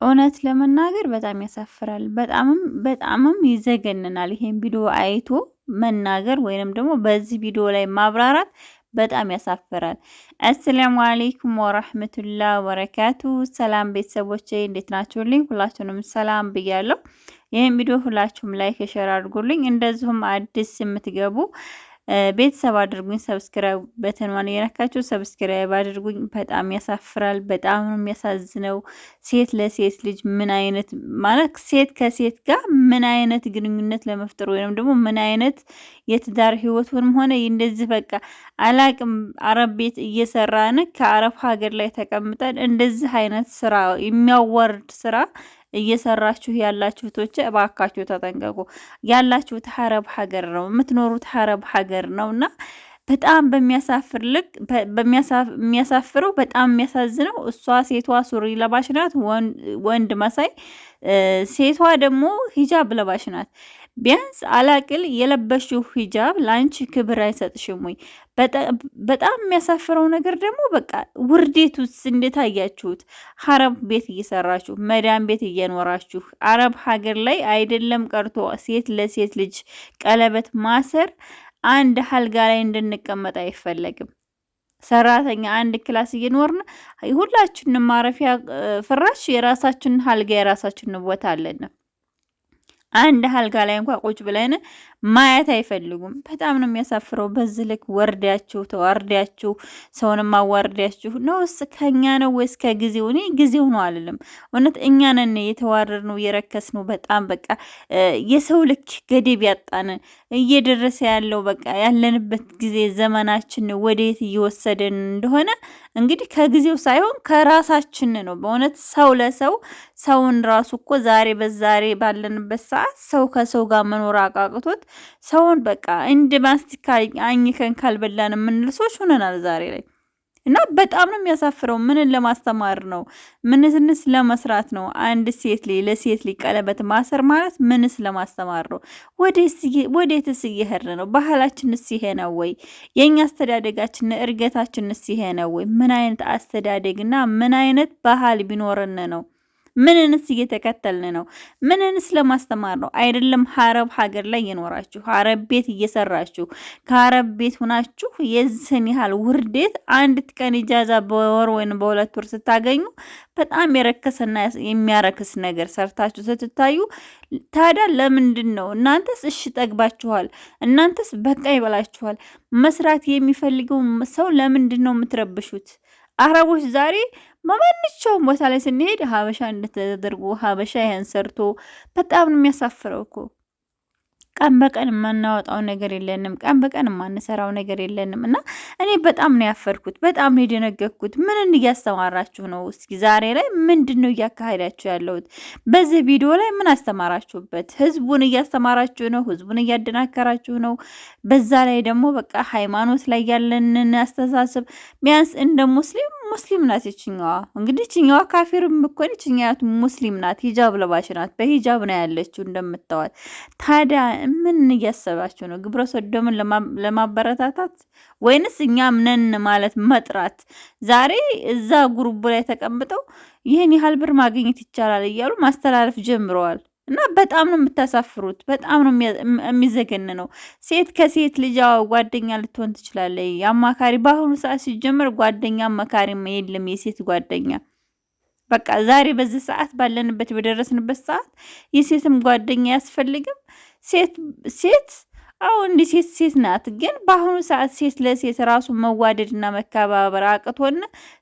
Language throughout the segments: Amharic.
እውነት ለመናገር በጣም ያሳፍራል። በጣምም ይዘገንናል። ይሄን ቪዲዮ አይቶ መናገር ወይንም ደግሞ በዚህ ቪዲዮ ላይ ማብራራት በጣም ያሳፍራል። አሰላሙ አለይኩም ወራህመቱላሂ ወበረካቱ። ሰላም ቤተሰቦቼ እንዴት ናችሁልኝ? ሁላችሁንም ሰላም ብያለሁ። ይሄን ቪዲዮ ሁላችሁም ላይክ ሼር አድርጉልኝ። እንደዚሁም አዲስ የምትገቡ ቤተሰብ አድርጉኝ። ሰብስክራይብ በተንዋን የነካችሁ ሰብስክራይብ አድርጉኝ። በጣም ያሳፍራል። በጣም ነው የሚያሳዝነው። ሴት ለሴት ልጅ ምን አይነት ማለት ሴት ከሴት ጋር ምን አይነት ግንኙነት ለመፍጠር ወይንም ደግሞ ምን አይነት የትዳር ህይወቱንም ሆነ እንደዚህ በቃ አላቅም። አረብ ቤት እየሰራን ከአረብ ሀገር ላይ ተቀምጠን እንደዚህ አይነት ስራ የሚያዋርድ ስራ እየሰራችሁ ያላችሁ እህቶቼ እባካችሁ ተጠንቀቁ። ያላችሁት አረብ ሀገር ነው፣ የምትኖሩት አረብ ሀገር ነውና በጣም በሚያሳፍር ልክ የሚያሳፍረው በጣም የሚያሳዝነው እሷ ሴቷ ሱሪ ለባሽ ናት፣ ወንድ መሳይ፣ ሴቷ ደግሞ ሂጃብ ለባሽ ናት። ቢያንስ አላቅል የለበሽው ሂጃብ ላንቺ ክብር አይሰጥሽም ወይ? በጣም የሚያሳፍረው ነገር ደግሞ በቃ ውርዴቱስ እንዴት አያችሁት? አረብ ቤት እየሰራችሁ መዳም ቤት እየኖራችሁ አረብ ሀገር ላይ አይደለም ቀርቶ ሴት ለሴት ልጅ ቀለበት ማሰር አንድ አልጋ ላይ እንድንቀመጥ አይፈለግም። ሰራተኛ አንድ ክላስ እየኖርን ሁላችንም ማረፊያ ፍራሽ የራሳችን አልጋ የራሳችን ቦታ አለን። አንድ አልጋ ላይ እንኳን ቁጭ ብለን ማየት አይፈልጉም። በጣም ነው የሚያሳፍረው። በዚህ ልክ ወርዳችሁ ተዋርዳችሁ ሰውንም አዋርዳችሁ ነውስ ከኛ ነው ወይስ ከጊዜው? እኔ ጊዜው ነው አልልም። እውነት እኛ ነን የተዋረድ ነው የረከስ ነው። በጣም በቃ የሰው ልክ ገደብ ያጣን እየደረሰ ያለው በቃ ያለንበት ጊዜ ዘመናችን ወዴት እየወሰደን እንደሆነ እንግዲህ ከጊዜው ሳይሆን ከራሳችን ነው። በእውነት ሰው ለሰው ሰውን ራሱ እኮ ዛሬ በዛሬ ባለንበት ሰዓት ሰው ከሰው ጋር መኖር አቃቅቶት ሰውን በቃ እንደ ማስቲካ አኝከን ካልበላን የምንል ሰዎች ሆነናል ዛሬ ላይ እና በጣም ነው የሚያሳፍረው። ምንን ለማስተማር ነው? ምንስ ለመስራት ነው? አንድ ሴት ላይ ለሴት ላይ ቀለበት ማሰር ማለት ምንስ ለማስተማር ነው? ወዴትስ እየሄድን ነው? ባህላችንስ ይሄ ነው ወይ? የኛ አስተዳደጋችን እርገታችንስ ይሄ ነው ወይ? ምን አይነት አስተዳደግና ምን አይነት ባህል ቢኖርን ነው? ምንንስ እየተከተልን ነው? ምንንስ ለማስተማር ነው? አይደለም አረብ ሀገር ላይ የኖራችሁ አረብ ቤት እየሰራችሁ ከአረብ ቤት ሆናችሁ የዚህን ያህል ውርዴት አንድ ቀን ኢጃዛ በወር ወይም በሁለት ወር ስታገኙ በጣም የረከሰና የሚያረክስ ነገር ሰርታችሁ ስትታዩ ታዲያ ለምንድን ነው እናንተስ? እሺ ጠግባችኋል። እናንተስ በቃ ይበላችኋል። መስራት የሚፈልገው ሰው ለምንድን ነው የምትረብሹት? አረቦች ዛሬ ማንኛውም ቦታ ላይ ስንሄድ ሀበሻ እንደተደርጎ ሀበሻ ይሄን ሰርቶ በጣም ነው የሚያሳፍረው እኮ። ቀን በቀን የማናወጣው ነገር የለንም። ቀን በቀን የማንሰራው ነገር የለንም። እና እኔ በጣም ነው ያፈርኩት። በጣም ነው የደነገኩት። ምንን እያስተማራችሁ ነው? እስኪ ዛሬ ላይ ምንድን ነው እያካሄዳችሁ ያለሁት? በዚህ ቪዲዮ ላይ ምን አስተማራችሁበት? ህዝቡን እያስተማራችሁ ነው። ህዝቡን እያደናከራችሁ ነው። በዛ ላይ ደግሞ በቃ ሃይማኖት ላይ ያለንን አስተሳሰብ ቢያንስ እንደ ሙስሊም ናት ይችኛዋ። እንግዲህ ይችኛዋ ካፊርም እኮ ነች፣ ይችኛቱ ሙስሊም ናት። ሂጃብ ለባሽ ናት። በሂጃብ ነው ያለችው እንደምታዋት። ታዲያ ምን እያሰባችሁ ነው? ግብረ ሰዶምን ለማበረታታት ወይንስ እኛም ነን ማለት መጥራት? ዛሬ እዛ ጉሩቡ ላይ ተቀምጠው ይህን ያህል ብር ማግኘት ይቻላል እያሉ ማስተላለፍ ጀምረዋል። እና በጣም ነው የምታሳፍሩት። በጣም ነው የሚዘገን ነው። ሴት ከሴት ልጅ ጓደኛ ልትሆን ትችላለች። አማካሪ በአሁኑ ሰዓት ሲጀመር ጓደኛ አማካሪ የለም። የሴት ጓደኛ በቃ ዛሬ በዚህ ሰዓት ባለንበት በደረስንበት ሰዓት የሴትም ጓደኛ ያስፈልግም። ሴት አዎ እንዲህ ሴት ናት። ግን በአሁኑ ሰዓት ሴት ለሴት ራሱ መዋደድና መከባበር አቅቶን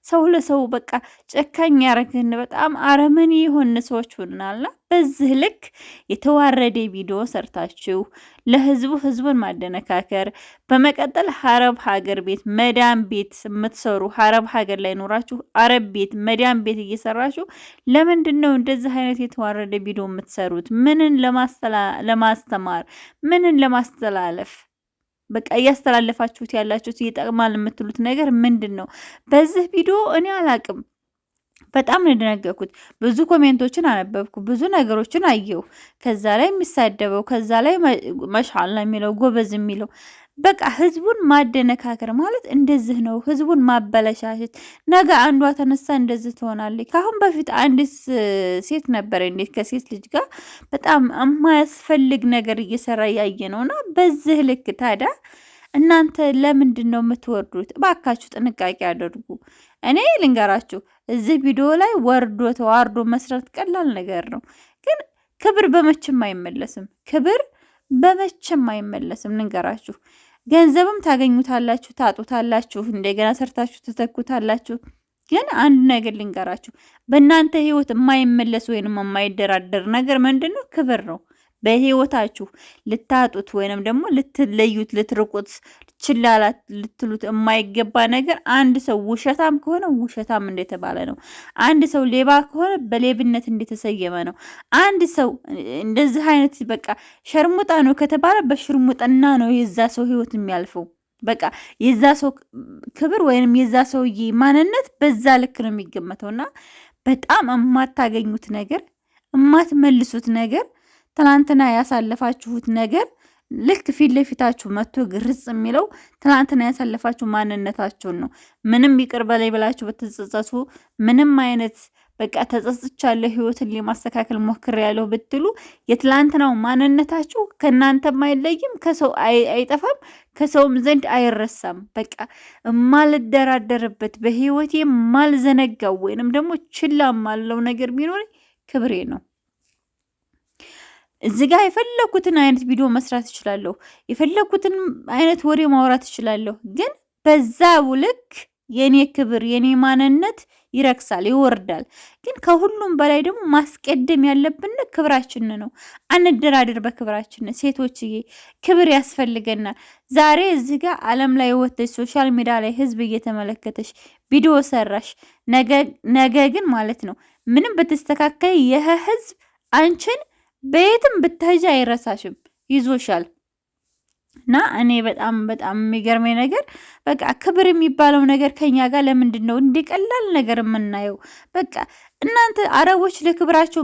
ሰው ለሰው በቃ ጨካኝ ያረግን በጣም አረመኔ የሆነ ሰዎች ሆናልና በዚህ ልክ የተዋረደ ቪዲዮ ሰርታችሁ ህዝቡን ማደነካከር። በመቀጠል አረብ ሀገር ቤት መዳም ቤት የምትሰሩ አረብ ሀገር ላይ ኖራችሁ አረብ ቤት መዳም ቤት እየሰራችሁ ለምንድን ነው እንደዚህ አይነት የተዋረደ ቪዲዮ የምትሰሩት? ምንን ለማስተማር ምንን ለማስተላለፍ? በቃ እያስተላለፋችሁት ያላችሁት ይጠቅማል የምትሉት ነገር ምንድን ነው? በዚህ ቪዲዮ እኔ አላቅም። በጣም ነው የደነገኩት። ብዙ ኮሜንቶችን አነበብኩ፣ ብዙ ነገሮችን አየሁ። ከዛ ላይ የሚሳደበው ከዛ ላይ ማሻአላ የሚለው ጎበዝ የሚለው በቃ ህዝቡን ማደነካከር ማለት እንደዚህ ነው። ህዝቡን ማበለሻሸት። ነገ አንዷ ተነሳ እንደዚህ ትሆናለች። ከአሁን በፊት አንዲት ሴት ነበረ እንዴት ከሴት ልጅ ጋር በጣም የማያስፈልግ ነገር እየሰራ ያየ ነውና በዚህ ልክ ታዲያ እናንተ ለምንድን ነው የምትወርዱት? እባካችሁ ጥንቃቄ አድርጉ። እኔ ልንገራችሁ እዚህ ቪዲዮ ላይ ወርዶ ተዋርዶ መስራት ቀላል ነገር ነው፣ ግን ክብር በመቼም አይመለስም። ክብር በመቼም አይመለስም። ልንገራችሁ ገንዘብም ታገኙታላችሁ፣ ታጡታላችሁ፣ እንደገና ሰርታችሁ ትተኩታላችሁ። ግን አንድ ነገር ልንገራችሁ በእናንተ ህይወት የማይመለስ ወይንም የማይደራደር ነገር ምንድነው? ክብር ነው። በህይወታችሁ ልታጡት ወይንም ደግሞ ልትለዩት፣ ልትርቁት፣ ችላላት ልትሉት የማይገባ ነገር አንድ ሰው ውሸታም ከሆነ ውሸታም እንደተባለ ነው። አንድ ሰው ሌባ ከሆነ በሌብነት እንደተሰየመ ነው። አንድ ሰው እንደዚህ አይነት በቃ ሸርሙጣ ነው ከተባለ በሽርሙጥና ነው የዛ ሰው ህይወት የሚያልፈው። በቃ የዛ ሰው ክብር ወይንም የዛ ሰውዬ ማንነት በዛ ልክ ነው የሚገመተውና በጣም የማታገኙት ነገር የማትመልሱት ነገር ትናንትና ያሳለፋችሁት ነገር ልክ ፊት ለፊታችሁ መጥቶ ግርጽ የሚለው ትናንትና ያሳለፋችሁ ማንነታችሁን ነው። ምንም ይቅር በላይ ብላችሁ በተጸጸቱ ምንም አይነት በቃ ተጸጽቻለሁ ህይወትን ለማስተካከል ሞክሬያለሁ ብትሉ የትላንትናው ማንነታችሁ ከናንተም አይለይም፣ ከሰው አይጠፋም፣ ከሰውም ዘንድ አይረሳም። በቃ ማልደራደርበት በህይወቴ ማልዘነጋው ወይንም ደግሞ ችላ ማለው ነገር ቢኖር ክብሬ ነው። እዚህ ጋር የፈለኩትን አይነት ቪዲዮ መስራት እችላለሁ፣ የፈለኩትን አይነት ወሬ ማውራት እችላለሁ። ግን በዛው ልክ የኔ ክብር የኔ ማንነት ይረክሳል፣ ይወርዳል። ግን ከሁሉም በላይ ደግሞ ማስቀደም ያለብን ክብራችን ነው። አንደራደር በክብራችን። ሴቶችዬ ክብር ያስፈልገናል። ዛሬ እዚህ ጋር ዓለም ላይ ወጥተሽ ሶሻል ሚዲያ ላይ ህዝብ እየተመለከተሽ ቪዲዮ ሰራሽ፣ ነገ ግን ማለት ነው ምንም በተስተካከለ ይህ ህዝብ አንቺን በየትም ብትሄጂ አይረሳሽም፣ ይዞሻል። እና እኔ በጣም የሚገርመኝ ነገር በቃ ክብር የሚባለው ነገር ከኛ ጋር ለምንድን ነው እንደ ቀላል ነገር የምናየው? በቃ እናንተ አረቦች ለክብራቸው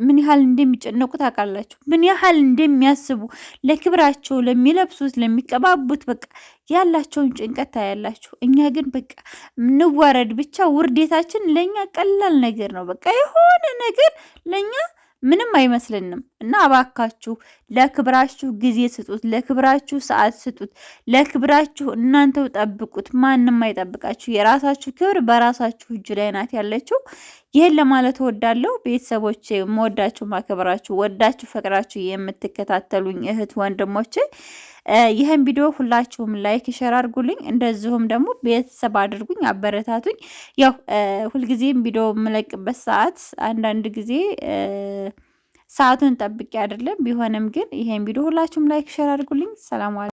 ምን ያህል እንደሚጨነቁ ታውቃላችሁ? ምን ያህል እንደሚያስቡ ለክብራቸው፣ ለሚለብሱት፣ ለሚቀባቡት በቃ ያላቸውን ጭንቀት ታያላችሁ። እኛ ግን በቃ እንዋረድ ብቻ፣ ውርዴታችን ለኛ ቀላል ነገር ነው። በቃ የሆነ ነገር ለኛ ምንም አይመስልንም። እና አባካችሁ ለክብራችሁ ጊዜ ስጡት፣ ለክብራችሁ ሰዓት ስጡት፣ ለክብራችሁ እናንተው ጠብቁት። ማንም አይጠብቃችሁ። የራሳችሁ ክብር በራሳችሁ እጅ ላይ ናት ያለችው። ይህን ለማለት እወዳለሁ። ቤተሰቦቼ መወዳችሁ፣ ማከብራችሁ፣ ወዳችሁ ፈቅራችሁ የምትከታተሉኝ እህት ወንድሞቼ ይህን ቪዲዮ ሁላችሁም ላይክ ሼር አድርጉልኝ። እንደዚሁም ደግሞ ቤተሰብ አድርጉኝ፣ አበረታቱኝ። ያው ሁልጊዜም ቪዲዮ የምለቅበት ሰዓት አንዳንድ ጊዜ ሰዓቱን ጠብቄ አይደለም ቢሆንም ግን ይሄን ቪዲዮ ሁላችሁም ላይክ ሼር አድርጉልኝ። ሰላም